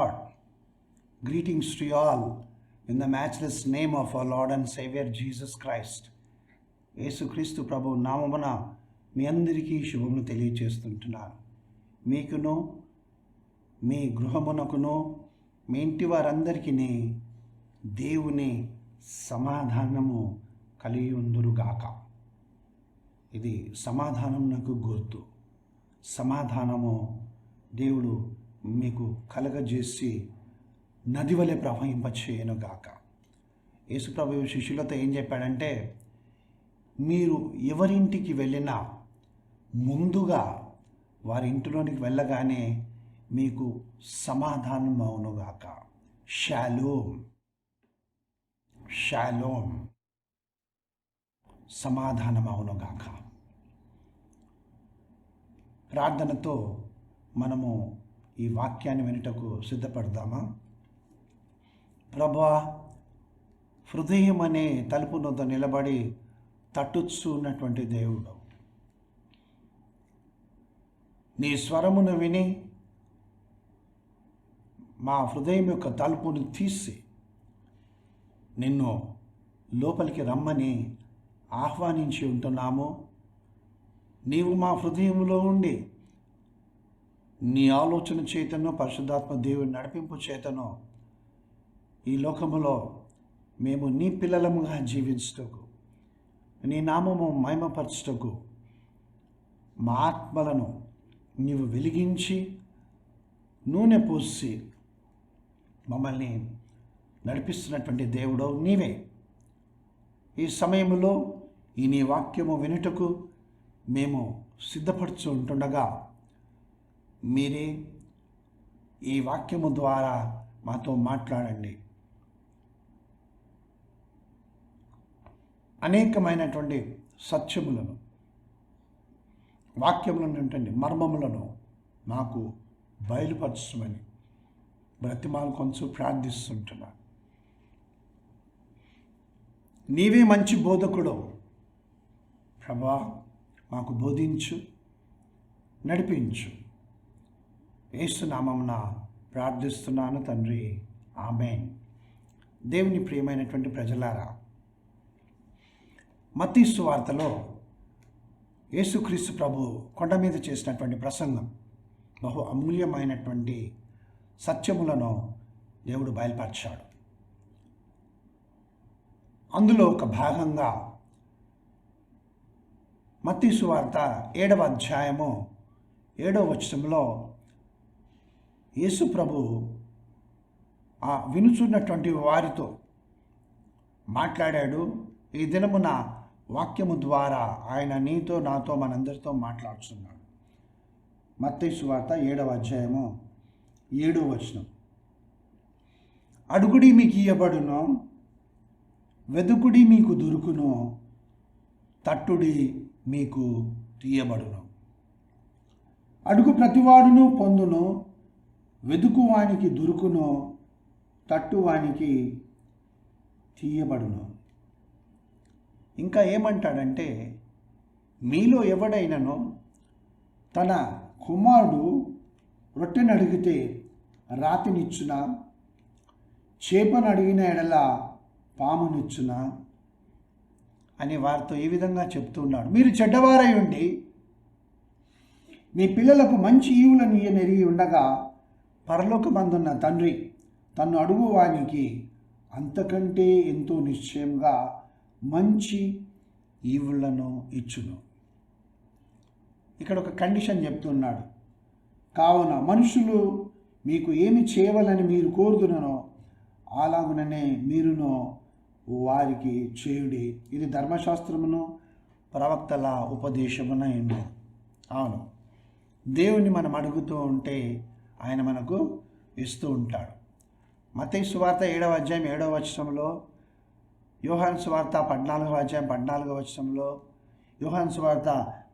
Lord. Greetings to you all in the matchless name of our Lord and Savior Jesus Christ. యేసుక్రీస్తు ప్రభు నామమున మీ అందరికీ శుభములు తెలియజేస్తుంటున్నాను. మీకును మీ గృహమునకును మీ ఇంటి వారందరికీ దేవుని సమాధానము కలిగి ఉందురుగాక. ఇది సమాధానమునకు గుర్తు. సమాధానము దేవుడు మీకు కలగజేసి నది వలె ప్రవహింపచేయనుగాక. యేసుప్రభు శిష్యులతో ఏం చెప్పాడంటే, మీరు ఎవరింటికి వెళ్ళినా ముందుగా వారి ఇంటిలోనికి వెళ్ళగానే మీకు సమాధానం అవునుగాక. షాలోమ్, షాలోమ్, సమాధానం అవునుగాక. ప్రార్థనతో మనము ఈ వాక్యాన్ని వినుటకు సిద్ధపడదామా? ప్రభువా, హృదయం అనే తలుపు నొద్ద నిలబడి తట్టుచు ఉన్నటువంటి దేవుడు, నీ స్వరమును విని మా హృదయం యొక్క తలుపును తీసి నిన్ను లోపలికి రమ్మని ఆహ్వానించి ఉంటున్నాము. నీవు మా హృదయంలో ఉండి నీ ఆలోచన చేతను పరిశుద్ధాత్మ దేవుని నడిపింపు చేతను ఈ లోకములో మేము నీ పిల్లలముగా జీవించుటకు, నీ నామము మహిమపరచుటకు మా ఆత్మలను నీవు వెలిగించి నూనె పోసి మమ్మల్ని నడిపిస్తున్నటువంటి దేవుడవు నీవే. ఈ సమయంలో ఈ నీ వాక్యము వినుటకు మేము సిద్ధపడుచు ఉంటుండగా మీరే ఈ వాక్యము ద్వారా మాతో మాట్లాడండి. అనేకమైనటువంటి సత్యములను, వాక్యములను ఏంటండి మర్మములను మాకు బయలుపరచమని బ్రతిమాలు కొంచెం ప్రార్థిస్తుంటున్నా. నీవే మంచి బోధకుడు ప్రభా, మాకు బోధించు, నడిపించు. యేసు నామమున ప్రార్థిస్తున్నాను తండ్రి, ఆమేన్. దేవుని ప్రియమైనటువంటి ప్రజలారా, మత్తయి సువార్తలో యేసుక్రీస్తు ప్రభు కొండ మీద చేసినటువంటి ప్రసంగం బహు అమూల్యమైనటువంటి సత్యములను దేవుడు బయలుపరిచాడు. అందులో ఒక భాగంగా మత్తయి సువార్త 7వ అధ్యాయము 7వ వచనంలో యేసు ప్రభు ఆ వినుచున్నటువంటి వారితో మాట్లాడాడు. ఈ దినమున వాక్యము ద్వారా ఆయన నీతో నాతో మనందరితో మాట్లాడుతున్నాడు. మత్తయి సువార్త 7వ అధ్యాయము 7వ వచనం, అడుగుడి మీకు ఇయ్యబడును, వెదుకుడి మీకు దొరుకును, తట్టుడి మీకు తీయబడును. అడుగు ప్రతివాడును పొందును, వెదుకువానికి దొరుకును, తట్టువానికి తీయబడును. ఇంకా ఏమంటాడంటే, మీలో ఎవడైనను తన కుమారుడు రొట్టెను అడిగితే రాతినిచ్చునా, చేపను అడిగిన ఎడల పామునిచ్చునా అని వారితో ఈ విధంగా చెప్తున్నాడు. మీరు చెడ్డవారై ఉండి మీ పిల్లలకు మంచి ఈవులను ఇయ్యనెరిగి ఉండగా పరలోకమందున్న తండ్రి తన్ను అడుగువానికి అంతకంటే ఎంతో నిశ్చయంగా మంచి ఈవులను ఇచ్చును. ఇక్కడ ఒక కండిషన్ చెప్తున్నాడు. కావున మనుషులు మీకు ఏమి చేయవాలని మీరు కోరుతున్ననో అలాగుననే మీరును వారికి చేయుడి. ఇది ధర్మశాస్త్రమును ప్రవక్తల ఉపదేశమున ఎన్నో. అవును, దేవుని మనం అడుగుతూ ఉంటే ఆయన మనకు ఇస్తూ ఉంటాడు. మత్తయి సువార్త 7వ అధ్యాయం 7వ వచనంలో, యోహాను సువార్త 14వ అధ్యాయం 14వ వచనంలో, యోహాను సువార్త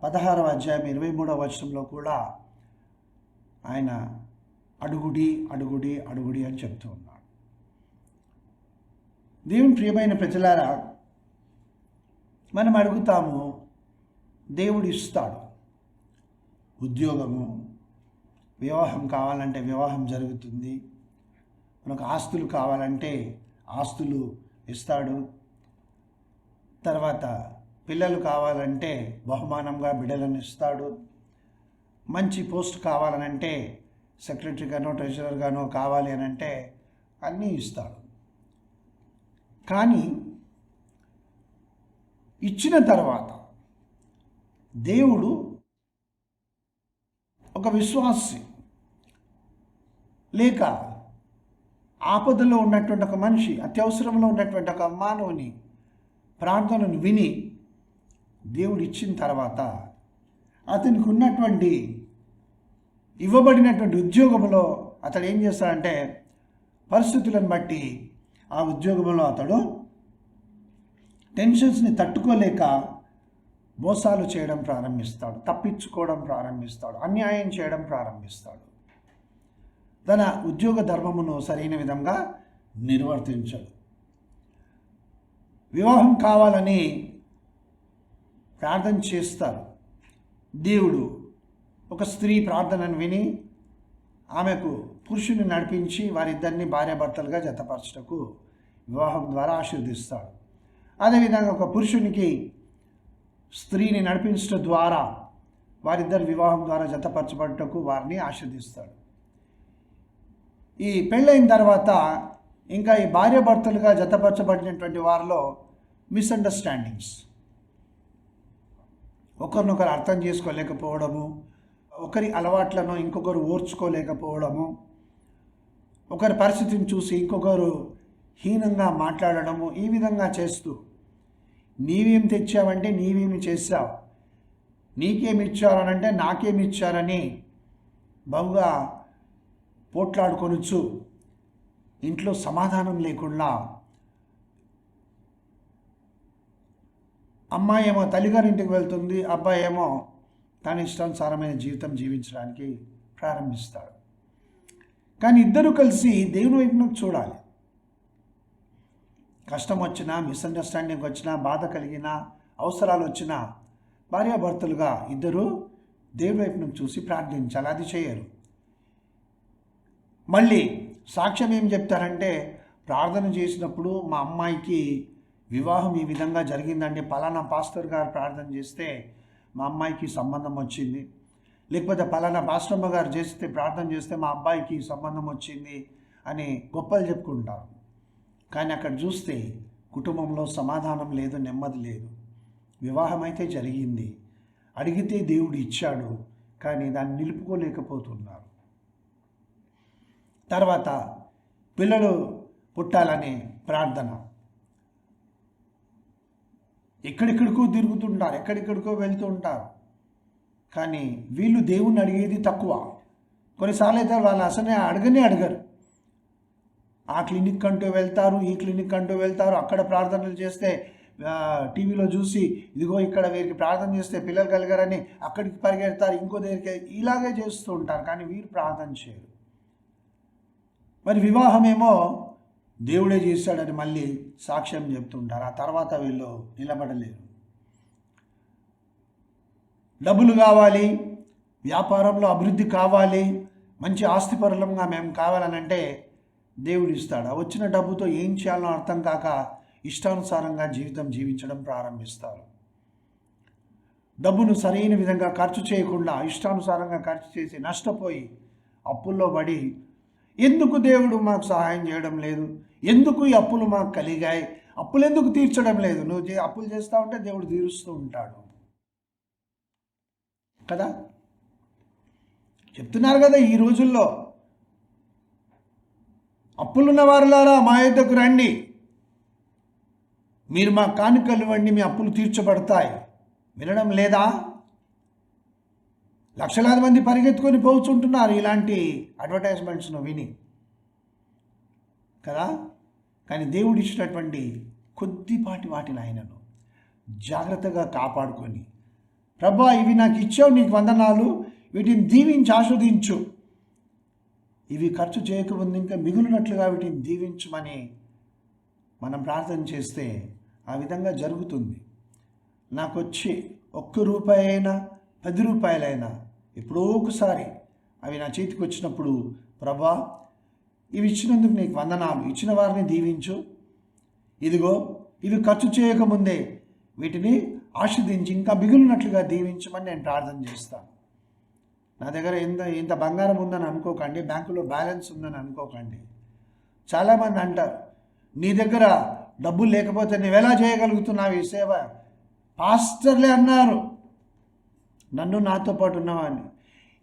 16వ అధ్యాయం 23వ వచనంలో కూడా ఆయన అడుగుడి అడుగుడి అడుగుడి అని చెప్తూ ఉన్నాడు. దేవుని ప్రియమైన ప్రజలారా, మనం అడుగుతాము, దేవుడు ఇస్తాడు. ఉద్యోగము, వివాహం కావాలంటే వివాహం జరుగుతుంది. మనకు ఆస్తులు కావాలంటే ఆస్తులు ఇస్తాడు. తర్వాత పిల్లలు కావాలంటే బహుమానంగా బిడ్డలను ఇస్తాడు. మంచి పోస్ట్ కావాలనంటే సెక్రటరీగానో ట్రెజరర్గానో కావాలి అని అంటే అన్నీ ఇస్తాడు. కానీ ఇచ్చిన తర్వాత దేవుడు ఒక విశ్వాసి లేక ఆపదలో ఉన్నటువంటి ఒక మనిషి, అత్యవసరంలో ఉన్నటువంటి ఒక మానవుని ప్రార్థనను విని దేవుడు ఇచ్చిన తర్వాత అతనికి ఉన్నటువంటి ఇవ్వబడినటువంటి ఉద్యోగంలో అతడు ఏం చేస్తాడంటే పరిస్థితులను బట్టి ఆ ఉద్యోగంలో అతడు టెన్షన్స్ని తట్టుకోలేక మోసాలు చేయడం ప్రారంభిస్తాడు, తప్పించుకోవడం ప్రారంభిస్తాడు, అన్యాయం చేయడం ప్రారంభిస్తాడు. తన ఉద్యోగ ధర్మమును సరైన విధంగా నిర్వర్తించడు. వివాహం కావాలని ప్రార్థన చేస్తారు. దేవుడు ఒక స్త్రీ ప్రార్థనను విని ఆమెకు పురుషుని నడిపించి వారిద్దరిని భార్యాభర్తలుగా జతపరచుటకు వివాహం ద్వారా ఆశీర్వదిస్తాడు. అదేవిధంగా ఒక పురుషునికి స్త్రీని నడిపించడం ద్వారా వారిద్దరు వివాహం ద్వారా జతపరచబడటకు వారిని ఆశీర్వదిస్తాడు. ఈ పెళ్ళైన తర్వాత ఇంకా ఈ భార్యాభర్తలుగా జతపరచబడినటువంటి వారిలో మిస్అండర్స్టాండింగ్స్, ఒకరినొకరు అర్థం చేసుకోలేకపోవడము, ఒకరి అలవాట్లను ఇంకొకరు ఓర్చుకోలేకపోవడము, ఒకరి పరిస్థితిని చూసి ఇంకొకరు హీనంగా మాట్లాడడము, ఈ విధంగా చేస్తూ నీవేం తెచ్చావంటే నీవేమి చేశావు, నీకేమి ఇచ్చారనంటే నాకేమి ఇచ్చారని బహుగా పోట్లాడుకొనొచ్చు. ఇంట్లో సమాధానం లేకుండా అమ్మాయి ఏమో తల్లిగారింటికి వెళ్తుంది, అబ్బాయి ఏమో తన ఇష్టానుసారమైన జీవితం జీవించడానికి ప్రారంభిస్తాడు. కానీ ఇద్దరు కలిసి దేవుని వైపున చూడాలి. కష్టం వచ్చినా, మిస్అండర్స్టాండింగ్ వచ్చినా, బాధ కలిగినా, అవసరాలు వచ్చినా భార్యాభర్తలుగా ఇద్దరు దేవుని వైపున చూసి ప్రార్థించాలి. అది చేయరు. మళ్ళీ సాక్ష్యం ఏం చెప్తారంటే, ప్రార్థన చేసినప్పుడు మా అమ్మాయికి వివాహం ఈ విధంగా జరిగిందండి, పలానా పాస్టర్ గారు ప్రార్థన చేస్తే మా అమ్మాయికి సంబంధం వచ్చింది, లేకపోతే పలానా పాస్టమ్మ గారు చేస్తే ప్రార్థన చేస్తే మా అబ్బాయికి సంబంధం వచ్చింది అని గొప్పలు చెప్పుకుంటారు. కానీ అక్కడ చూస్తే కుటుంబంలో సమాధానం లేదు, నెమ్మది లేదు. వివాహం అయితే జరిగింది, అడిగితే దేవుడు ఇచ్చాడు, కానీ దాన్ని నిలుపుకోలేకపోతున్నారు. తర్వాత పిల్లలు పుట్టాలనే ప్రార్థన, ఎక్కడెక్కడికో తిరుగుతుంటారు, ఎక్కడెక్కడికో వెళ్తూ ఉంటారు. కానీ వీళ్ళు దేవుణ్ణి అడిగేది తక్కువ. కొన్నిసార్లు అయితే వాళ్ళు అసలే అడగరు. ఆ క్లినిక్ అంటూ వెళ్తారు, ఈ క్లినిక్ అంటూ వెళ్తారు, అక్కడ ప్రార్థనలు చేస్తే టీవీలో చూసి ఇదిగో ఇక్కడ వీరికి ప్రార్థన చేస్తే పిల్లలు కలిగారని అక్కడికి పరిగెడతారు, ఇంకో దగ్గరికి ఇలాగే చేస్తూ ఉంటారు. కానీ వీరు ప్రార్థన చేయరు. మరి వివాహమేమో దేవుడే చేశాడని మళ్ళీ సాక్ష్యం చెప్తుంటారు. ఆ తర్వాత వీళ్ళు నిలబడలేరు. డబ్బులు కావాలి, వ్యాపారంలో అభివృద్ధి కావాలి, మంచి ఆస్తిపరులంగా మేము కావాలనంటే దేవుడు ఇస్తాడు. ఆ వచ్చిన డబ్బుతో ఏం చేయాలో అర్థం కాక ఇష్టానుసారంగా జీవితం జీవించడం ప్రారంభిస్తారు. డబ్బును సరైన విధంగా ఖర్చు చేయకుండా ఇష్టానుసారంగా ఖర్చు చేసి నష్టపోయి అప్పుల్లో పడి, ఎందుకు దేవుడు మాకు సహాయం చేయడం లేదు, ఎందుకు ఈ అప్పులు మాకు కలిగాయి, అప్పులు ఎందుకు తీర్చడం లేదు, నువ్వు అప్పులు చేస్తూ ఉంటే దేవుడు తీరుస్తూ ఉంటాడు కదా. చెప్తున్నారు కదా, ఈ రోజుల్లో అప్పులున్న వారులారా మా యొద్దకు రండి, మీరు మా కానుకలు ఇవ్వండి, మీ అప్పులు తీర్చబడతాయి. వినడం లేదా? లక్షలాది మంది పరిగెత్తుకొని పోచుంటున్నారు ఇలాంటి అడ్వర్టైజ్మెంట్స్ను విని కదా. కానీ దేవుడు ఇచ్చినటువంటి కొద్దిపాటి వాటిని ఆయనను జాగ్రత్తగా కాపాడుకొని, ప్రభా ఇవి నాకు ఇచ్చావు, నీకు వందనాలు, వీటిని దీవించి ఆస్వాదించు, ఇవి ఖర్చు చేయకముందు ఇంకా మిగులునట్లుగా వీటిని దీవించమని మనం ప్రార్థన చేస్తే ఆ విధంగా జరుగుతుంది. నాకు వచ్చి ₹1 అయినా ₹10 ఎప్పుడో ఒకసారి అవి నా చేతికి వచ్చినప్పుడు, ప్రభా ఇవి ఇచ్చినందుకు నీకు వందనాలు, ఇచ్చిన వారిని దీవించు, ఇదిగో ఇవి ఖర్చు చేయకముందే వీటిని ఆశీర్వదించి ఇంకా మిగిలినట్లుగా దీవించమని నేను ప్రార్థన చేస్తాను. నా దగ్గర ఇంత బంగారం ఉందని అనుకోకండి, బ్యాంకులో బ్యాలెన్స్ ఉందని అనుకోకండి. చాలామంది అంటారు, నీ దగ్గర డబ్బులు లేకపోతే నువ్వెలా చేయగలుగుతున్నావు ఈ సేవ? పాస్టర్లే అన్నారు నన్ను, నాతో పాటు ఉన్నవాడిని.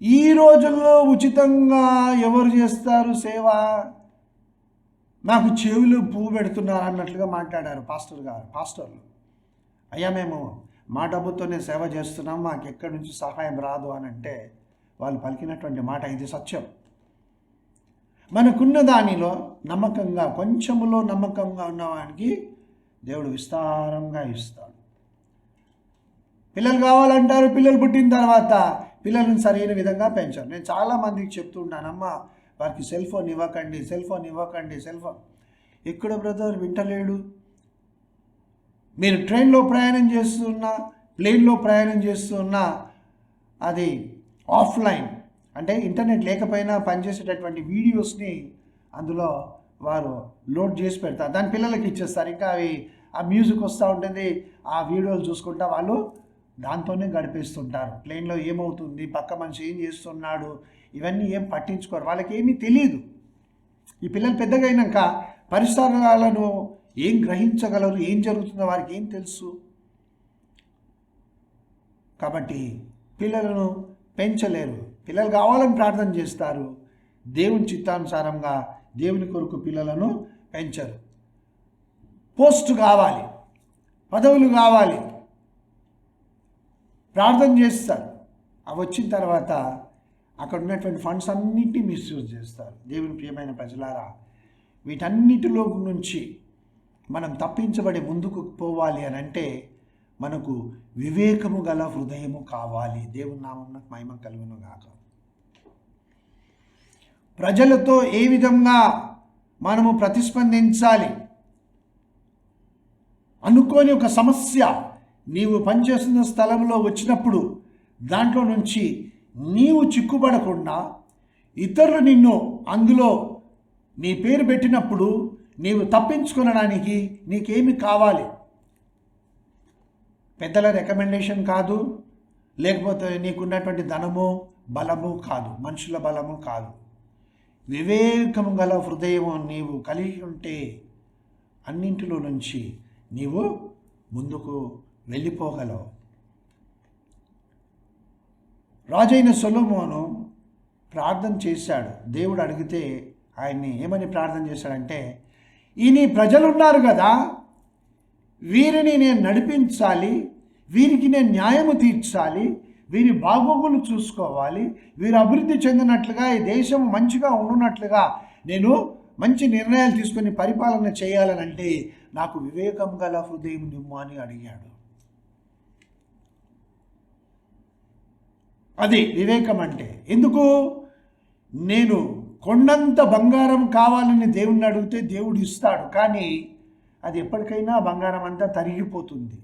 ఈ రోజుల్లో ఉచితంగా ఎవరు చేస్తారు సేవ? నాకు చెవులు పువ్వు పెడుతున్నారు అన్నట్లుగా మాట్లాడారు పాస్టర్లు. అయ్యా, మేము మా డబ్బుతోనే సేవ చేస్తున్నాం, మాకు ఎక్కడి నుంచి సహాయం రాదు అని అంటే వాళ్ళు పలికినటువంటి మాట ఇది సత్యం. మనకున్న దానిలో నమ్మకంగా, కొంచెములో నమ్మకంగా ఉన్నవానికి దేవుడు విస్తారంగా ఇస్తాడు. పిల్లలు కావాలంటారు, పిల్లలు పుట్టిన తర్వాత పిల్లలను సరైన విధంగా పెంచారు. నేను చాలామందికి చెప్తూ ఉంటానమ్మా, వారికి సెల్ ఫోన్ ఇవ్వకండి. ఎక్కడ బ్రదర్ వింటలేడు? మీరు ట్రైన్లో ప్రయాణం చేస్తున్నా, ప్లేన్లో ప్రయాణం చేస్తున్నా, అది ఆఫ్లైన్ అంటే ఇంటర్నెట్ లేకపోయినా పనిచేసేటటువంటి వీడియోస్ని అందులో వారు లోడ్ చేసి పెడతారు, దాని పిల్లలకి ఇచ్చేస్తారు. ఇంకా ఆ మ్యూజిక్ వస్తూ ఉంటుంది, ఆ వీడియోలు చూసుకుంటా వాళ్ళు దాంతోనే గడిపేస్తుంటారు. ప్లేన్లో ఏమవుతుంది, పక్క మనిషి ఏం చేస్తున్నాడు, ఇవన్నీ ఏం పట్టించుకోరు, వాళ్ళకి ఏమీ తెలియదు. ఈ పిల్లలు పెద్దగా అయినాక పరిసరాలను ఏం గ్రహించగలరు, ఏం జరుగుతుందో వారికి ఏం తెలుసు? కాబట్టి పిల్లలను పెంచలేరు. పిల్లలు కావాలని ప్రార్థన చేస్తారు, దేవుని చిత్తానుసారంగా దేవుని కొరకు పిల్లలను పెంచరు. పోస్ట్ కావాలి, పదవులు కావాలి, ప్రార్థన చేస్తారు. అవి వచ్చిన తర్వాత అక్కడ ఉన్నటువంటి ఫండ్స్ అన్నింటినీ మిస్యూజ్ చేస్తారు. దేవుని ప్రియమైన ప్రజలారా, వీటన్నిటిలో నుంచి మనం తప్పించబడి ముందుకు పోవాలి అని అంటే మనకు వివేకము గల హృదయము కావాలి. దేవుని నామమునకు మహిమ కలుగును గాక. ప్రజలతో ఏ విధంగా మనము ప్రతిస్పందించాలి అనుకోని ఒక సమస్య నీవు పనిచేస్తున్న స్థలంలో వచ్చినప్పుడు దాంట్లో నుంచి నీవు చిక్కుపడకుండా ఇతరులు నిన్ను అందులో నీ పేరు పెట్టినప్పుడు నీవు తప్పించుకొనడానికి నీకేమి కావాలి? పెద్దల రికమెండేషన్ కాదు, లేకపోతే నీకున్నటువంటి ధనము బలము కాదు, మనుషుల బలము కాదు. వివేకము గల హృదయము నీవు కలిగి ఉంటే అన్నింటిలో నుంచి నీవు ముందుకు వెళ్ళిపోగలవు. రాజైన సొలొమోను ప్రార్థన చేశాడు. దేవుడు అడిగితే ఆయన్ని ఏమని ప్రార్థన చేశాడంటే, ఈ నీ ప్రజలు ఉన్నారు కదా, వీరిని నేను నడిపించాలి, వీరికి నేను న్యాయము తీర్చాలి, వీరి బాగోగులు చూసుకోవాలి, వీరు అభివృద్ధి చెందినట్లుగా ఈ దేశం మంచిగా ఉండున్నట్లుగా నేను మంచి నిర్ణయాలు తీసుకొని పరిపాలన చేయాలనంటే నాకు వివేకం గల హృదయం నిమ్ము అని అడిగాడు. అది వివేకం అంటే. ఎందుకు? నేను కొండంత బంగారం కావాలని దేవుణ్ణి అడిగితే దేవుడు ఇస్తాడు, కానీ అది ఎప్పటికైనా బంగారం అంతా తరిగిపోతుంది.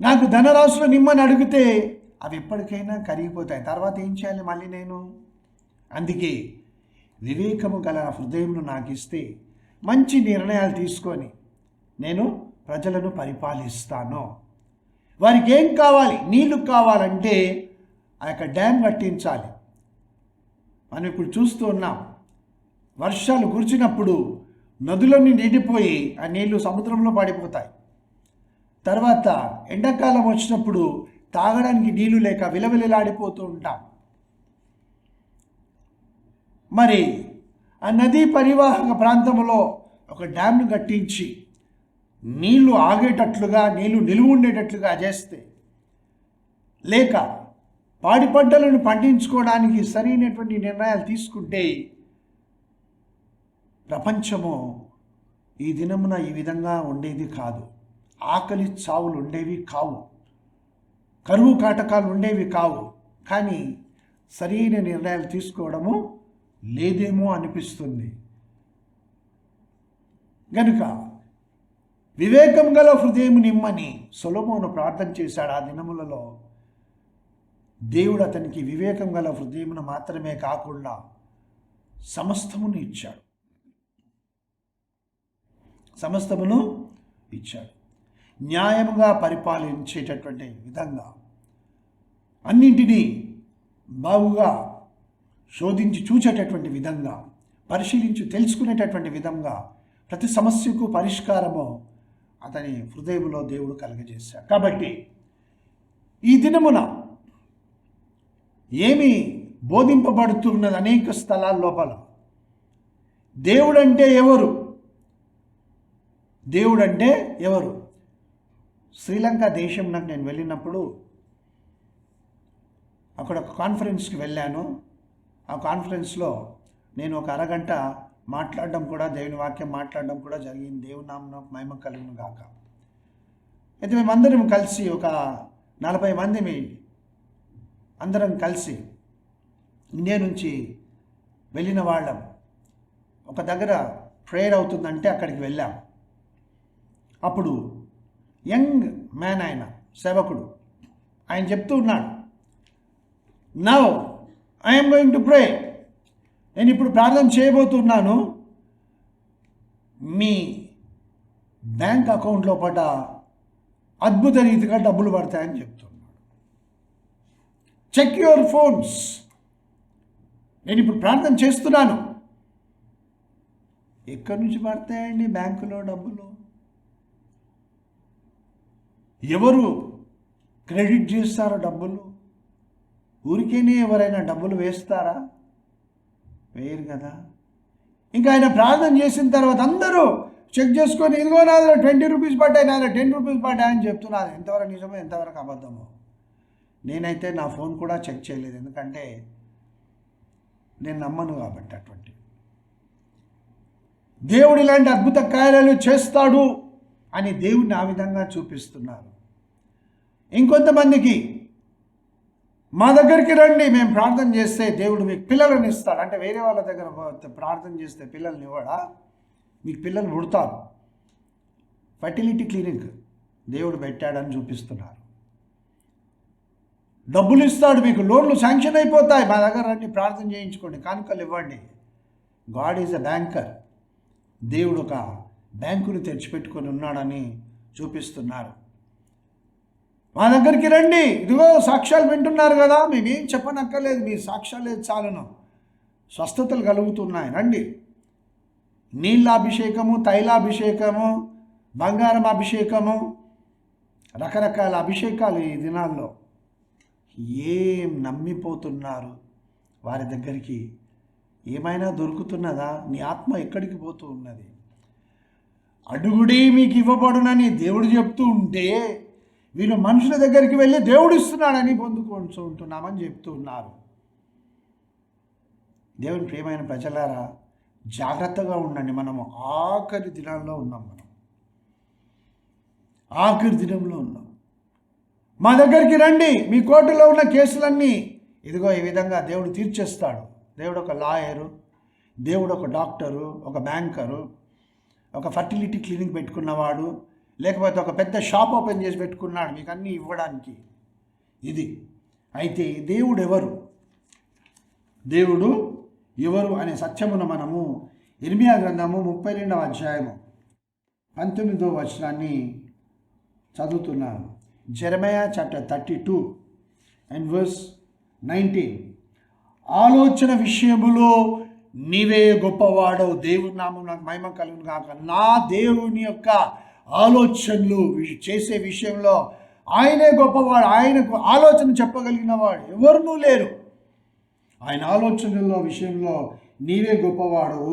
నాకు ధనరాశులు నిమ్మని అడిగితే అవి ఎప్పటికైనా కరిగిపోతాయి, తర్వాత ఏం చేయాలి మళ్ళీ నేను? అందుకే వివేకము గల హృదయంను నాకు ఇస్తే మంచి నిర్ణయాలు తీసుకొని నేను ప్రజలను పరిపాలిస్తాను. వారికి ఏం కావాలి? నీళ్లు కావాలంటే ఆ యొక్క డ్యామ్ కట్టించాలి. మనం ఇప్పుడు చూస్తూ ఉన్నాం, వర్షాలు కురిచినప్పుడు నదులన్నీ నిండిపోయి ఆ నీళ్లు సముద్రంలో పడిపోతాయి. తర్వాత ఎండాకాలం వచ్చినప్పుడు తాగడానికి నీళ్లు లేక విలవిలలాడిపోతూ ఉంటాం. మరి ఆ నదీ పరివాహక ప్రాంతంలో ఒక డ్యామ్ను కట్టించి నీళ్లు ఆగేటట్లుగా, నీళ్లు నిలువ ఉండేటట్లుగా చేస్తే, లేక పాడి పంటలను పండించుకోవడానికి సరైనటువంటి నిర్ణయాలు తీసుకుంటే ప్రపంచము ఈ దినమున ఈ విధంగా ఉండేది కాదు. ఆకలి చావులు ఉండేవి కావు, కరువు కాటకాలు ఉండేవి కావు. కానీ సరైన నిర్ణయాలు తీసుకోవడము లేదేమో అనిపిస్తుంది. గనుక వివేకం గల హృదయం నిమ్మని సొలొమోను ప్రార్థన చేశాడు. ఆ దినములలో దేవుడు అతనికి వివేకం గల హృదయమును మాత్రమే కాకుండా సమస్తమును ఇచ్చాడు. సమస్తమును ఇచ్చాడు. న్యాయముగా పరిపాలించేటటువంటి విధంగా, అన్నింటినీ బాగుగా శోధించి చూచేటటువంటి విధంగా, పరిశీలించి తెలుసుకునేటటువంటి విధంగా ప్రతి సమస్యకు పరిష్కారము అతని హృదయంలో దేవుడు కలుగజేశాడు. కాబట్టి ఈ దినమున ఏమి బోధింపబడుతున్నది అనేక స్థలాల లోపల, దేవుడంటే ఎవరు, దేవుడంటే ఎవరు. శ్రీలంక దేశం నాకు నేను వెళ్ళినప్పుడు అక్కడ ఒక కాన్ఫరెన్స్కి వెళ్ళాను. ఆ కాన్ఫరెన్స్లో నేను ఒక అరగంట మాట్లాడడం కూడా, దేవుని వాక్యం మాట్లాడడం కూడా జరిగింది. దేవుని నామమున మహిమ కలుగును గాక. అయితే మేమందరం కలిసి ఒక 40 మంది అందరం కలిసి ఇండియా నుంచి వెళ్ళిన వాళ్ళం. ఒక దగ్గర ప్రేయర్ అవుతుందంటే అక్కడికి వెళ్ళాం. అప్పుడు యంగ్ మ్యాన్, ఆయన సేవకుడు, ఆయన చెప్తూ ఉన్నాడు, now I'm going to pray. నేను ఇప్పుడు ప్రార్థన చేయబోతున్నాను. మీ బ్యాంక్ అకౌంట్ లోపల అద్భుత రీతిగా డబ్బులు పడతాయని చెప్తున్నాడు. Check your phones. నేను ఇప్పుడు ప్రార్థన చేస్తున్నాను. ఎక్కడి నుంచి పడతాయండి బ్యాంకులో డబ్బులు? ఎవరు క్రెడిట్ చేస్తారో డబ్బులు? ఊరికేనే ఎవరైనా డబ్బులు వేస్తారా? వేయరు కదా. ఇంకా ఆయన ప్రార్థన చేసిన తర్వాత అందరూ చెక్ చేసుకొని, ఇదిగో నాది 20 రూపీస్ పడ్డాయి, నాది 10 రూపీస్ పడ్డాయి అని చెప్తున్నారు. ఎంతవరకు నిజమో ఎంతవరకు అబద్ధమో నేనైతే నా ఫోన్ కూడా చెక్ చేయలేదు, ఎందుకంటే నేను నమ్మను కాబట్టి. అటువంటి దేవుడు ఇలాంటి అద్భుత కార్యాలు చేస్తాడు అని దేవుడిని ఆ విధంగా చూపిస్తున్నారు. ఇంకొంతమందికి, మా దగ్గరికి రండి, మేము ప్రార్థన చేస్తే దేవుడు మీకు పిల్లలను ఇస్తాడు. అంటే వేరే వాళ్ళ దగ్గర ప్రార్థన చేస్తే పిల్లల్ని ఇవ్వడా? మీకు పిల్లలు పుడతారు. ఫర్టిలిటీ క్లినిక్ దేవుడు పెట్టాడని చూపిస్తున్నారు. డబ్బులు ఇస్తాడు, మీకు లోన్లు శాంక్షన్ అయిపోతాయి, మా దగ్గర రండి ప్రార్థన చేయించుకోండి, కానుకలు ఇవ్వండి. God is a banker. దేవుడు ఒక బ్యాంకును తెరిచిపెట్టుకొని ఉన్నాడని చూపిస్తున్నారు. మా దగ్గరికి రండి, ఇదిగో సాక్ష్యాలు వింటున్నారు కదా, మేమేం చెప్పనక్కర్లేదు, మీ సాక్ష్యాలే చాలును, స్వస్థతలు కలుగుతున్నాయి, రండి. నీళ్ళ అభిషేకము, తైలాభిషేకము, బంగారం అభిషేకము, రకరకాల అభిషేకాలు ఈ దినాల్లో. ఏం నమ్మిపోతున్నారు? వారి దగ్గరికి ఏమైనా దొరుకుతున్నదా? నీ ఆత్మ ఎక్కడికి పోతూ ఉన్నది? అడుగుడి మీకు ఇవ్వబడునని దేవుడు చెప్తూ ఉంటే వీళ్ళు మనుషుల దగ్గరికి వెళ్ళి దేవుడు ఇస్తున్నాడని పొందుకుంటూ ఉంటున్నామని చెప్తూ ఉన్నారు. దేవుని ప్రియమైన ప్రజలారా, జాగ్రత్తగా ఉండండి. మనము ఆఖరి దినాల్లో ఉన్నాం. ఆఖరి దినంలో ఉన్నాం. మా దగ్గరికి రండి, మీ కోర్టులో ఉన్న కేసులన్నీ ఇదిగో ఈ విధంగా దేవుడు తీర్చేస్తాడు. దేవుడు ఒక లాయరు, దేవుడు ఒక డాక్టరు, ఒక బ్యాంకరు, ఒక ఫర్టిలిటీ క్లినిక్ పెట్టుకున్నవాడు, లేకపోతే ఒక పెద్ద షాప్ ఓపెన్ చేసి పెట్టుకున్నాడు మీకు అన్నీ ఇవ్వడానికి. ఇది అయితే దేవుడు ఎవరు? దేవుడు ఎవరు అనే సత్యమును మనము ఇర్మియా గ్రంథము 32వ అధ్యాయము 19వ వచనాన్ని చదువుతున్నాను. Jeremiah chapter 32 and verse 19. ఆలోచన విషయములో నీవే గొప్పవాడవు, దేవుని నామం నాకు మహిమ కలుగును గాక. నా దేవుని యొక్క ఆలోచనలు చేసే విషయంలో ఆయనే గొప్పవాడు. ఆయనకు ఆలోచన చెప్పగలిగిన వాడు ఎవరునూ లేరు. ఆయన ఆలోచనల విషయంలో నీవే గొప్పవాడు.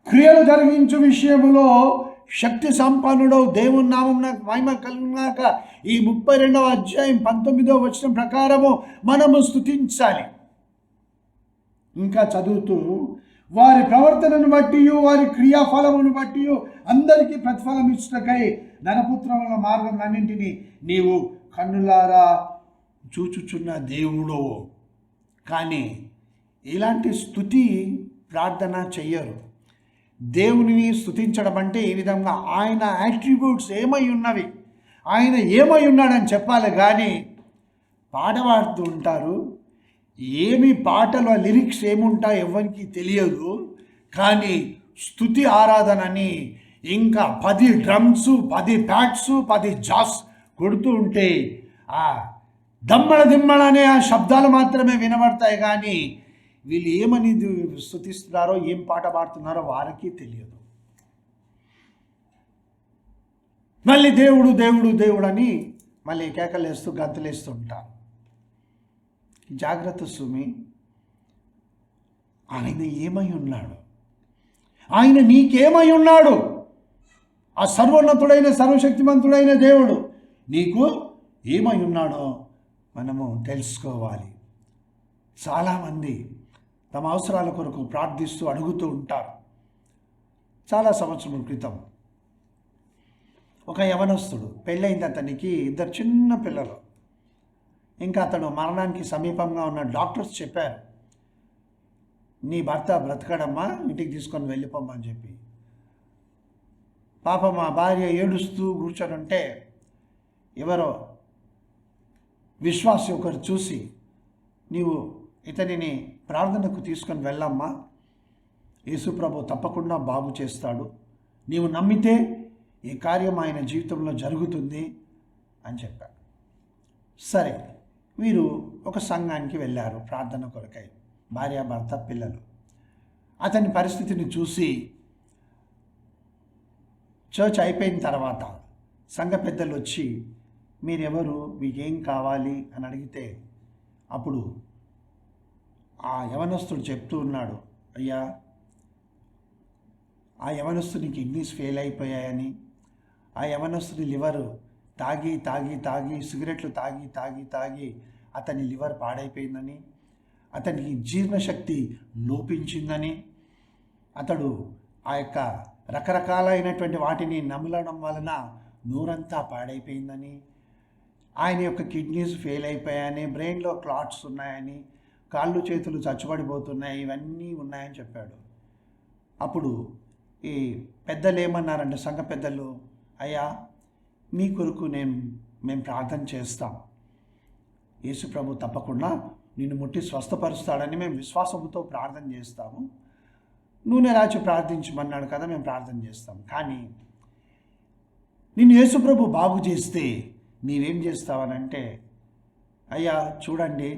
క్రియలు జరిగించు విషయంలో శక్తి సంపన్నుడవు, దేవుని నామం నాకు మహిమ కలుగునాక. ఈ 32వ అధ్యాయం 19వ వచనం ప్రకారము మనము స్తుతించాలి. ఇంకా చదువుతూ, వారి ప్రవర్తనను బట్టి, వారి క్రియాఫలమును బట్టి అందరికీ ప్రతిఫలం ఇచ్చుటకై నరపుత్రముల మార్గం అన్నింటినీ నీవు కన్నులారా చూచుచున్న దేవుడు. కానీ ఇలాంటి స్తుతి ప్రార్థన చెయ్యరు. దేవునిని స్తుతించడం అంటే ఈ విధంగా ఆయన యాట్రిబ్యూట్స్ ఏమై ఉన్నవి, ఆయన ఏమై ఉన్నాడని చెప్పాలి. కానీ పాట పాడుతూ ఉంటారు, ఏమి పాటలు, ఆ లిరిక్స్ ఏముంటాయి ఎవరికి తెలియదు. కానీ స్తుతి ఆరాధనని ఇంకా 10 డ్రమ్స్, 10 ప్యాడ్స్, 10 జాస్ కొడుతూ ఉంటే ఆ దమ్మడ దిమ్మడ అనే ఆ శబ్దాలు మాత్రమే వినబడతాయి. కానీ వీళ్ళు ఏమని స్తుతిస్తున్నారో, ఏం పాట పాడుతున్నారో వారికి తెలియదు. మళ్ళీ దేవుడు దేవుడు దేవుడు అని మళ్ళీ కేకలేస్తూ గంతులేస్తూ ఉంటారు. జాగ్రత్త సుమి, ఆయన ఏమై ఉన్నాడు? ఆయన నీకేమై ఉన్నాడు? ఆ సర్వోన్నతుడైన సర్వశక్తిమంతుడైన దేవుడు నీకు ఏమై ఉన్నాడో మనము తెలుసుకోవాలి. చాలామంది తమ అవసరాల కొరకు ప్రార్థిస్తూ అడుగుతూ ఉంటారు. చాలా సంవత్సరాల క్రితం ఒక యవనస్తుడు, పెళ్ళైంది అతనికి 2 చిన్న పిల్లలు. ఇంకా అతడు మరణానికి సమీపంగా ఉన్న డాక్టర్స్ చెప్పారు, నీ భర్త బ్రతకడమ్మా, ఇంటికి తీసుకొని వెళ్ళిపోమ్మని చెప్పి. పాప మా భార్య ఏడుస్తూ కూర్చొని ఉంటే ఎవరో విశ్వాసి ఒకరు చూసి, నీవు ఇతనిని ప్రార్థనకు తీసుకొని వెళ్ళమ్మా, యేసుప్రభు తప్పకుండా బాగు చేస్తాడు, నీవు నమ్మితే ఈ కార్యం ఆయన జీవితంలో జరుగుతుంది అని చెప్పారు. సరే, వీరు ఒక సంఘానికి వెళ్ళారు ప్రార్థన కొరకై, భార్య భర్త పిల్లలు. అతని పరిస్థితిని చూసి చర్చ్ అయిపోయిన తర్వాత సంఘ పెద్దలు వచ్చి, మీరెవరు, మీకేం కావాలి అని అడిగితే అప్పుడు ఆ యవనస్తుడు చెప్తూ ఉన్నాడు, అయ్యా, ఆ యవనస్తుని కిడ్నీస్ ఫెయిల్ అయిపోయాయని, ఆ యవనస్తుని లివరు తాగి తాగి తాగి సిగరెట్లు తాగి తాగి తాగి అతని లివర్ పాడైపోయిందని, అతనికి జీర్ణశక్తి లోపించిందని, అతడు ఆ యొక్క రకరకాలైనటువంటి వాటిని నమలడం వలన నోరంతా పాడైపోయిందని, ఆయన యొక్క కిడ్నీస్ ఫెయిల్ అయిపోయాయని, బ్రెయిన్లో క్లాట్స్ ఉన్నాయని, కాళ్ళు చేతులు చచ్చుబడిపోతున్నాయి, ఇవన్నీ ఉన్నాయని చెప్పాడు. అప్పుడు ఈ పెద్దలు ఏమన్నారంటే, సంఘ పెద్దలు, అయ్యా, మీ కొరకు మేము ప్రార్థన చేస్తాం, యేసుప్రభు తప్పకుండా నిన్ను ముట్టి స్వస్థపరుస్తాడని మేము విశ్వాసంతో ప్రార్థన చేస్తాము, నూనె రాచి ప్రార్థించమన్నాడు కదా, మేము ప్రార్థన చేస్తాం. కానీ నిన్ను యేసుప్రభు బాగు చేస్తే నీవేం చేస్తావనంటే, అయ్యా చూడండి,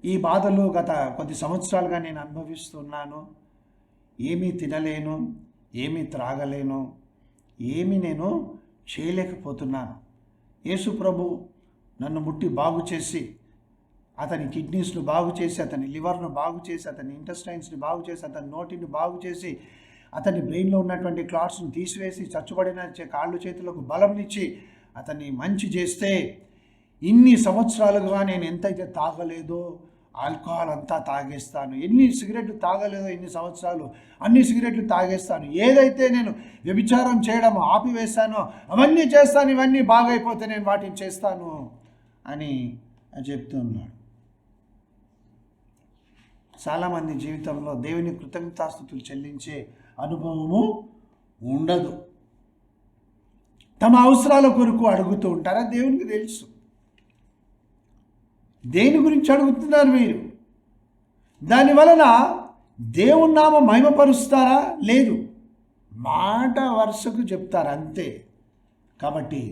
ఈ బాధలు గత కొద్ది సంవత్సరాలుగా నేను అనుభవిస్తున్నాను, ఏమీ తినలేను, ఏమీ త్రాగలేను, ఏమీ నేను చేయలేకపోతున్నాను. యేసుప్రభు నన్ను ముట్టి బాగు చేసి, అతని కిడ్నీస్ను బాగు చేసి, అతని లివర్ను బాగు చేసి, అతని ఇంటెస్టైన్స్ని బాగు చేసి, అతని నోటిని బాగు చేసి, అతని బ్రెయిన్లో ఉన్నటువంటి క్లాట్స్ను తీసివేసి, చచ్చుబడిన కాళ్ళు చేతులకు బలంనిచ్చి అతన్ని మంచి చేస్తే, ఇన్ని సంవత్సరాలుగా నేను ఎంతైతే తాగలేదో ఆల్కహాల్ అంతా తాగేస్తాను, ఎన్ని సిగరెట్లు తాగలేదో ఇన్ని సంవత్సరాలు అన్ని సిగరెట్లు తాగేస్తాను, ఏదైతే నేను వ్యభిచారం చేయడం ఆపివేస్తానో అవన్నీ చేస్తాను, ఇవన్నీ బాగైపోతే నేను వాటిని చేస్తాను అని చెప్తూ ఉన్నాడు. చాలామంది జీవితంలో దేవుని కృతజ్ఞతాస్తుతులు చెల్లించే అనుభవము ఉండదు. తమ అవసరాల కొరకు అడుగుతూ ఉంటారా? దేవునికి తెలుసు. దేని గురించి అడుగుతున్నారు మీరు? దానివలన దేవుని నామం మహిమపరుస్తారా? లేదు, మాట వరుసకు చెప్తారు అంతే. కాబట్టి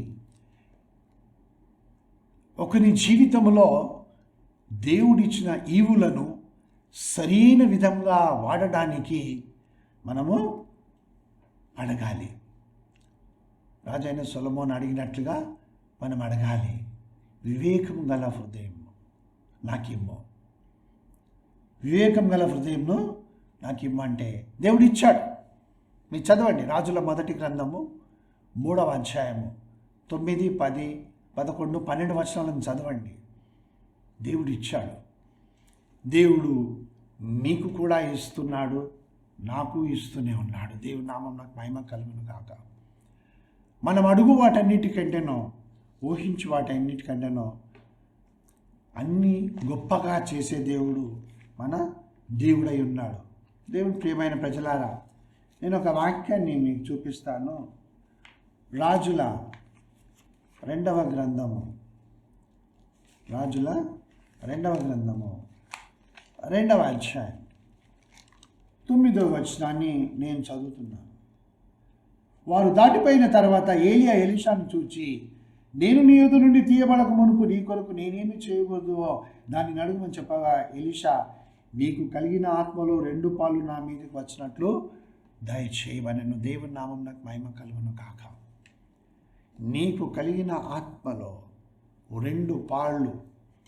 ఒకని జీవితంలో దేవుడిచ్చిన ఈవులను సరైన విధంగా వాడడానికి మనము అడగాలి. రాజైన సొలొమోను అడిగినట్లుగా మనం అడగాలి, వివేకం గల హృదయం నాకిమ్ము, వివేకం గల హృదయంను నాకిమ్ము అంటే దేవుడు ఇచ్చాడు. మీరు చదవండి, రాజుల మొదటి గ్రంథము 3వ అధ్యాయము 9, 10, 11, 12 వచనాలను చదవండి. దేవుడు ఇచ్చాడు. దేవుడు మీకు కూడా ఇస్తున్నాడు, నాకు ఇస్తూనే ఉన్నాడు. దేవుడి నామం నాకు మహిమ కలుగును గాక. మనం అడుగు వాటన్నిటికంటేనో, ఊహించి వాటన్నిటికంటేనో అన్నీ గొప్పగా చేసే దేవుడు మన దేవుడై ఉన్నాడు. దేవుడు ప్రియమైన ప్రజలారా, నేను ఒక వాక్యాన్ని మీకు చూపిస్తాను. రాజుల 2వ గ్రంథము, రాజుల రెండవ గ్రంథము 2వ అధ్యాయం 9వ వచనాన్ని నేను చదువుతున్నాను. వారు దాటిపోయిన తర్వాత ఏలియా ఎలీషాను చూచి, నేను నీ యొద్ద నుండి తీయబడక మునుపు నీ కొరకు నేనేమి చేయకూడదో దాన్ని అడుగుమని చెప్పగా, ఎలీషా, నీకు కలిగిన ఆత్మలో 2 పాలు నా మీదకి వచ్చినట్లు దయచేయమనెను. దేవుని నామం నాకు మహిమ కలుగును కాక. నీకు కలిగిన ఆత్మలో 2 పాళ్ళు,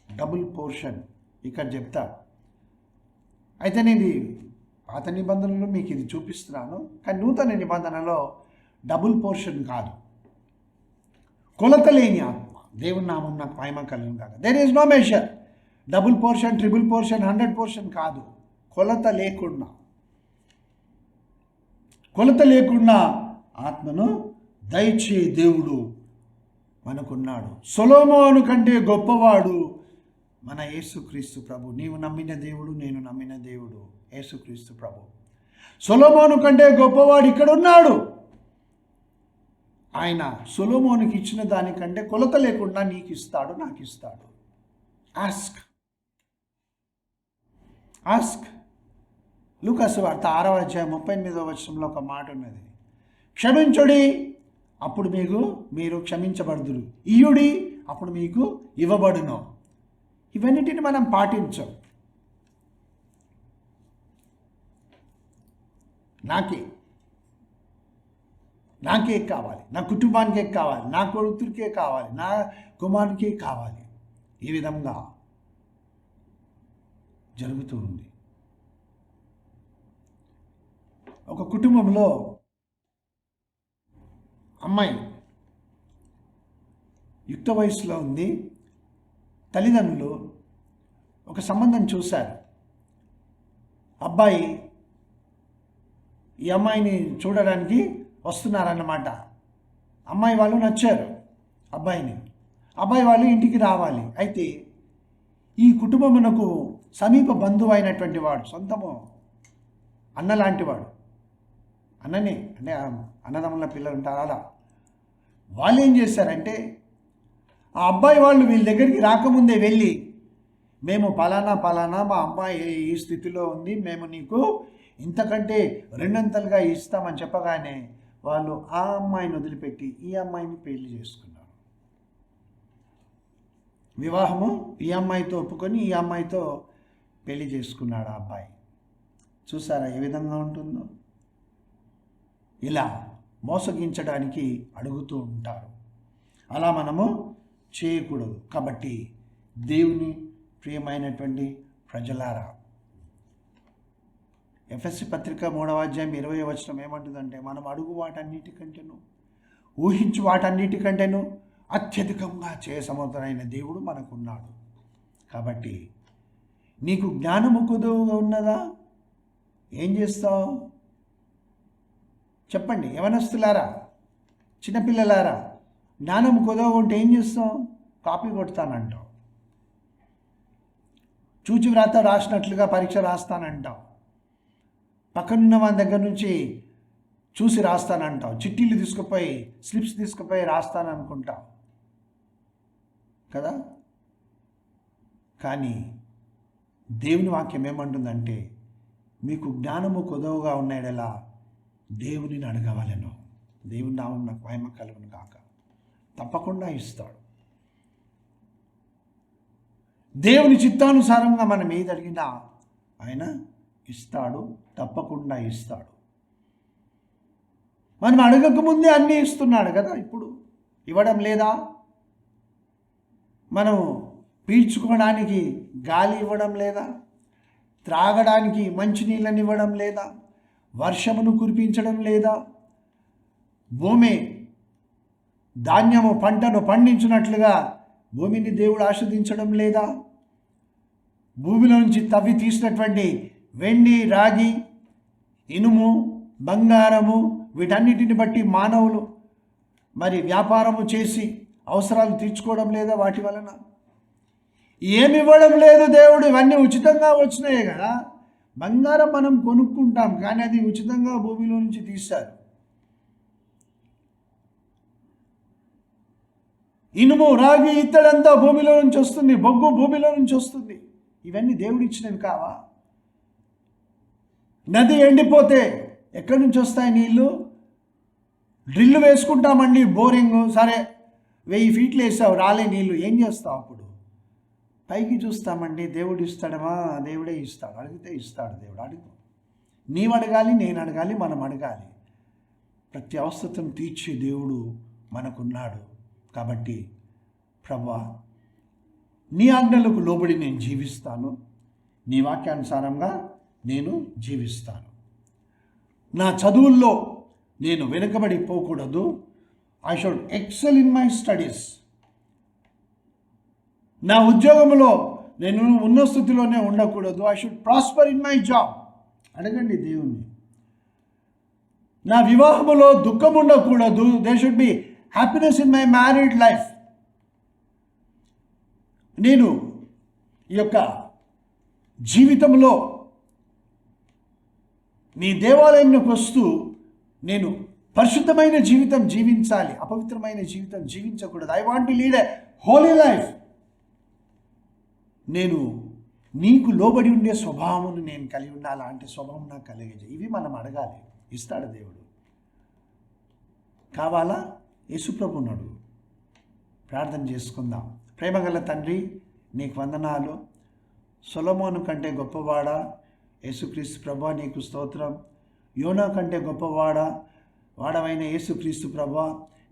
డబుల్ పోర్షన్ ఇక్కడ చెప్తా. అయితే నేను పాత నిబంధనలో మీకు ఇది చూపిస్తున్నాను, కానీ నూతన నిబంధనలో డబుల్ పోర్షన్ కాదు, కొలత లేని ఆత్మ. దేవుని నామం నాకు మహిమ కలుగును కాక. There is no measure. Double portion, triple portion, 100% కాదు. కొలత లేకుండా ఆత్మను దయచే దేవుడు మనకున్నాడు. సొలొమోను కంటే గొప్పవాడు మన యేసుక్రీస్తు ప్రభు. నీవు నమ్మిన దేవుడు, నేను నమ్మిన దేవుడు యేసుక్రీస్తు ప్రభు. సొలొమోను కంటే గొప్పవాడు ఇక్కడ ఉన్నాడు. ఆయన సొలొమోనుకి ఇచ్చిన దానికంటే కొలత లేకుండా నీకు ఇస్తాడు, నాకు ఇస్తాడు. ఆస్క్. లూకాసు వార్త 6వ అధ్యాయం 38వ వచనంలో ఒక మాట ఉన్నది. క్షమించుడి, అప్పుడు మీరు క్షమించబడుదురు. ఇయ్యుడి, అప్పుడు మీకు ఇవ్వబడును. ఇవన్నిటిని మనం పాటించాం. నాకే కావాలి, నా కుటుంబానికే కావాలి, నా కొడుకురికే కావాలి, నా కుమారునికే కావాలి. ఈ విధంగా జరుగుతూ ఉంది. ఒక కుటుంబంలో అమ్మాయి యుక్త వయసులో ఉంది. తల్లిదండ్రులు ఒక సంబంధం చూశారు. అబ్బాయి ఈ అమ్మాయిని చూడడానికి వస్తున్నారన్నమాట. అమ్మాయి వాళ్ళు నచ్చారు అబ్బాయి వాళ్ళు ఇంటికి రావాలి. అయితే ఈ కుటుంబమునకు సమీప బంధువు అయినటువంటి వాడు, సొంతము అన్న లాంటివాడు, అన్ననే అంటే అన్నదమ్ముల పిల్లలు ఉంటారు అలా, వాళ్ళు ఏం చేశారంటే ఆ అబ్బాయి వాళ్ళు వీళ్ళ దగ్గరికి రాకముందే వెళ్ళి, మేము పలానా మా అమ్మాయి ఈ స్థితిలో ఉంది, మేము నీకు ఇంతకంటే 2 అంతలుగా ఇస్తామని చెప్పగానే వాళ్ళు ఆ అమ్మాయిని వదిలిపెట్టి ఈ అమ్మాయిని పెళ్లి చేసుకున్నారు. వివాహము ఈ అమ్మాయితో ఒప్పుకొని ఈ అమ్మాయితో పెళ్లి చేసుకున్నాడు ఆ అబ్బాయి. చూసారా ఏ విధంగా ఉంటుందో? ఇలా మోసగించడానికి అడుగుతూ ఉంటారు. అలా మనము చేయకూడదు. కాబట్టి దేవుని ప్రియమైనటువంటి ప్రజలారా, ఎఫెసీ పత్రిక 3వ అధ్యాయం 20వ వచనం ఏమంటుందంటే, మనం అడుగు వాటన్నిటికంటేను, ఊహించు వాటన్నిటికంటేను అత్యధికంగా చేయసమర్థుడైన దేవుడు మనకున్నాడు. కాబట్టి నీకు జ్ఞానము కుదువుగా ఉన్నదా? ఏం చేస్తావు చెప్పండి? యవనస్తులారా, చిన్నపిల్లలారా, జ్ఞానం కుదవ ఉంటే ఏం చేస్తావు? కాపీ కొడతానంటావు, చూచి వ్రాత రాసినట్లుగా పరీక్ష రాస్తానంటావు, పక్కనున్న వాళ్ళ దగ్గర నుంచి చూసి రాస్తానంటావు, చిట్టీలు తీసుకుపోయి స్లిప్స్ తీసుకుపోయి రాస్తాననుకుంటావు కదా. కానీ దేవుని వాక్యం ఏమంటుందంటే, మీకు జ్ఞానము కొదవగా ఉన్నాడెలా దేవునిని అడగవలెను. దేవుని నామం నాకు మహిమ కలుగును కాక. తప్పకుండా ఇస్తాడు. దేవుని చిత్తానుసారంగా మనం ఏది అడిగినా ఆయన ఇస్తాడు, తప్పకుండా ఇస్తాడు. మనం అడగకముందే అన్నీ ఇస్తున్నాడు కదా. ఇప్పుడు ఇవ్వడం లేదా? మనం పీల్చుకోవడానికి గాలి ఇవ్వడం లేదా? త్రాగడానికి మంచినీళ్ళని ఇవ్వడం లేదా? వర్షమును కురిపించడం లేదా? భూమి ధాన్యము పంటను పండించినట్లుగా భూమిని దేవుడు ఆస్వాదించడం లేదా? భూమిలో నుంచి తవ్వి తీసినటువంటి వెండి, రాగి, ఇనుము, బంగారము వీటన్నిటిని బట్టి మానవులు మరి వ్యాపారము చేసి అవసరాలు తీర్చుకోవడం లేదా? వాటి వలన ఏమి ఇవ్వడం లేదు దేవుడు. ఇవన్నీ ఉచితంగా వచ్చినాయి కదా. బంగారం మనం కొనుక్కుంటాం, కానీ అది ఉచితంగా భూమిలో నుంచి తీశారు. ఇనుము, రాగి, ఇత్తడంతా భూమిలో నుంచి వస్తుంది, బొగ్గు భూమిలో నుంచి వస్తుంది. ఇవన్నీ దేవుడు ఇచ్చినవి కావా? నది ఎండిపోతే ఎక్కడి నుంచి వస్తాయి నీళ్ళు? డ్రిల్లు వేసుకుంటామండి, బోరింగ్, సరే 1000 ఫీట్లు వేసావు, రాలే నీళ్ళు, ఏం చేస్తావు అప్పుడు? పైకి చూస్తామండి, దేవుడు ఇస్తాడమా? దేవుడే ఇస్తాడు, అడిగితే ఇస్తాడు దేవుడు. అడుగు, నీవు అడగాలి, నేను అడగాలి, మనం అడగాలి. ప్రతి అవసరం తీర్చే దేవుడు మనకున్నాడు. కాబట్టి ప్రభువా, నీ ఆజ్ఞలకు లోబడి నేను జీవిస్తాను, నీ వాక్యానుసారంగా నేను జీవిస్తాను. నా చదువుల్లో నేను వెనుకబడిపోకూడదు. I should excel in my studies. నా ఉద్యోగంలో నేను ఉన్న స్థితిలోనే ఉండకూడదు. I should prosper in my job. అడగండి దేవుణ్ణి. నా వివాహములో దుఃఖం ఉండకూడదు. There should be happiness in my married life. నేను ఈ యొక్క జీవితంలో నీ దేవాలయంలోకి వస్తూ నేను పరిశుద్ధమైన జీవితం జీవించాలి, అపవిత్రమైన జీవితం జీవించకూడదు. I want to lead a holy life. నేను నీకు లోబడి ఉండే స్వభావమును నేను కలిగి ఉండాలి. అంటే స్వభావం నాకు కలిగేది. ఇవి మనం అడగాలి, ఇస్తాడు దేవుడు. కావాలా? యేసుప్రభుని అడుగు. ప్రార్థన చేసుకుందాం. ప్రేమగల తండ్రి, నీకు వందనాలు. సొలొమోను కంటే గొప్పవాడా? యేసుక్రీస్తు ప్రభువా నీకు స్తోత్రం. యోనా కంటే గొప్పవాడా? వాడవైన యేసుక్రీస్తు ప్రభువా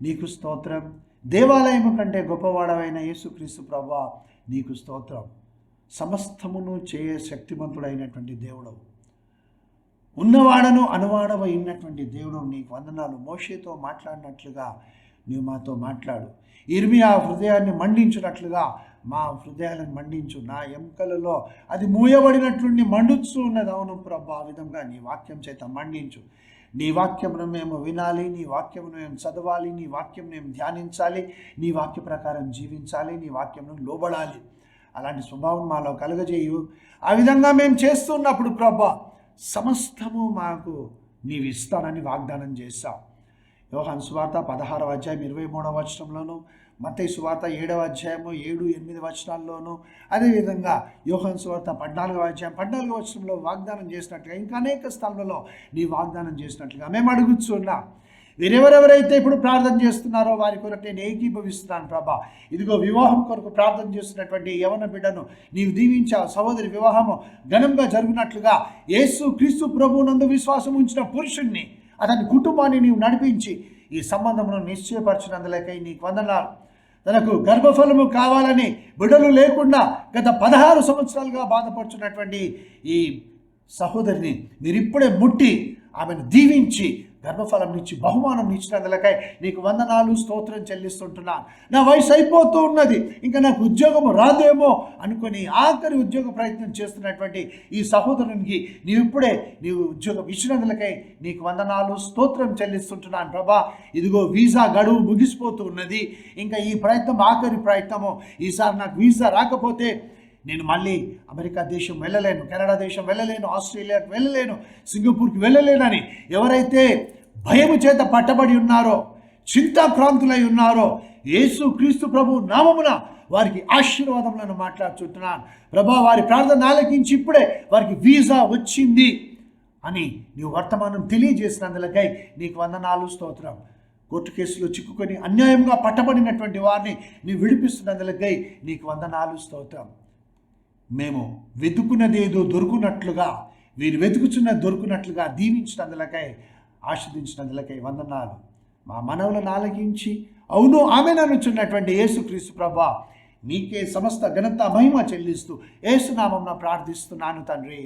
నీకు స్తోత్రం. దేవాలయము కంటే గొప్పవాడవైన యేసుక్రీస్తు ప్రభువా నీకు స్తోత్రం. సమస్తమును చేయ శక్తిమంతుడైనటువంటి దేవుడు, ఉన్నవాడను అనువాడవైనటువంటి దేవుడు నీకు వందనాలు. మోషేతో మాట్లాడినట్లుగా నీవు మాతో మాట్లాడు. ఇర్మియా హృదయాన్ని మండించినట్లుగా మా హృదయాలను మండించు. నా ఎముకలలో అది మూయబడినట్లుండి మండుతూ ఉన్నది. అవును ప్రభు, ఆ విధంగా నీ వాక్యం చేత మండించు. నీ వాక్యమును మేము వినాలి, నీ వాక్యమును మేము చదవాలి, నీ వాక్యం మేము ధ్యానించాలి, నీ వాక్య ప్రకారం జీవించాలి, నీ వాక్యమును లోబడాలి. అలాంటి స్వభావం మాలో కలుగజేయు. ఆ విధంగా మేము చేస్తున్నప్పుడు ప్రభు సమస్తము మాకు నీవు ఇస్తానని వాగ్దానం చేశావు. యోహాను సువార్త 16వ అధ్యాయం 23వ వచనంలోను, మత్తయి సువార్త 7వ అధ్యాయము 7-8 వచనాల్లోనూ, అదేవిధంగా యోహాను సువార్త 14వ అధ్యాయం 14వ వచనంలో వాగ్దానం చేసినట్లుగా ఇంకా అనేక స్థలాలలో నీ వాగ్దానం చేసినట్లుగా మేము అడుగుతున్నాం. వీరెవరెవరైతే ఇప్పుడు ప్రార్థన చేస్తున్నారో వారి కొరకు నేను ఏకీభవిస్తున్నాను ప్రభా. ఇదిగో వివాహం కొరకు ప్రార్థన చేస్తున్నటువంటి యవన బిడ్డను నీవు దీవించావు. సహోదరి వివాహము ఘనంగా జరుగునట్లుగా యేసు క్రీస్తు ప్రభువునందు విశ్వాసం ఉంచిన పురుషుణ్ణి, అతని కుటుంబాన్ని నీవు నడిపించి ఈ సంబంధమును నిశ్చయపరిచినందులకై నీకు వందనాలు. తనకు గర్భఫలము కావాలని బిడ్డలు లేకుండా గత 16 సంవత్సరాలుగా బాధపడుతున్నటువంటి ఈ సహోదరిని మీరిప్పుడే ముట్టి ఆమెను దీవించి గర్భఫలం ఇచ్చి బహుమానం ఇచ్చినందులకై నీకు వందనాలు, స్తోత్రం చెల్లిస్తుంటున్నాను. నా వయసు అయిపోతూ ఉన్నది, ఇంకా నాకు ఉద్యోగం రాదేమో అనుకుని ఆఖరి ఉద్యోగ ప్రయత్నం చేస్తున్నటువంటి ఈ సహోదరునికి నీవు ఉద్యోగం ఇచ్చినందులకై నీకు వందనాలు, స్తోత్రం చెల్లిస్తుంటున్నాను ప్రభా. ఇదిగో వీసా గడువు ముగిసిపోతూ ఉన్నది. ఇంకా ఈ ప్రయత్నం ఆఖరి ప్రయత్నము. ఈసారి నాకు వీసా రాకపోతే నేను మళ్ళీ అమెరికా దేశం వెళ్ళలేను, కెనడా దేశం వెళ్ళలేను, ఆస్ట్రేలియాకు వెళ్ళలేను, సింగపూర్కి వెళ్ళలేనని ఎవరైతే భయము చేత పట్టబడి ఉన్నారో, చింతాక్రాంతులై ఉన్నారో, యేసు క్రీస్తు ప్రభు నామమున వారికి ఆశీర్వాదములను మాట్లాడుచుంటున్నాను ప్రభా. వారి ప్రార్థన ఆలకించి ఇప్పుడే వారికి వీసా వచ్చింది అని నీవు వర్తమానం తెలియజేసినందులకై నీకు వందనాలు, స్తోత్రం. కోర్టు కేసులో చిక్కుకొని అన్యాయంగా పట్టబడినటువంటి వారిని నీవు విడిపిస్తున్నందులకై నీకు వందనాలు, స్తోత్రం. మేము వెతుకున్నదేదో దొరుకున్నట్లుగా, వీరు వెతుకుచున్నది దొరుకున్నట్లుగా దీవించినందులకై, ఆశీర్వదించినందులకై వందనాలు. మా మనవులను ఆలకించి అవును ఆమెననుచున్నటువంటి యేసుక్రీస్తు ప్రభా నీకే సమస్త ఘనత మహిమ చెల్లిస్తూ యేసునామమున ప్రార్థిస్తున్నాను తండ్రి.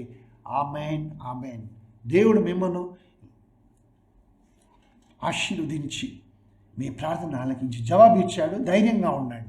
ఆమేన్, ఆమేన్. దేవుడు మిమ్మను ఆశీర్వదించి మీ ప్రార్థన ఆలకించి జవాబు ఇచ్చాడు. ధైర్యంగా ఉండండి.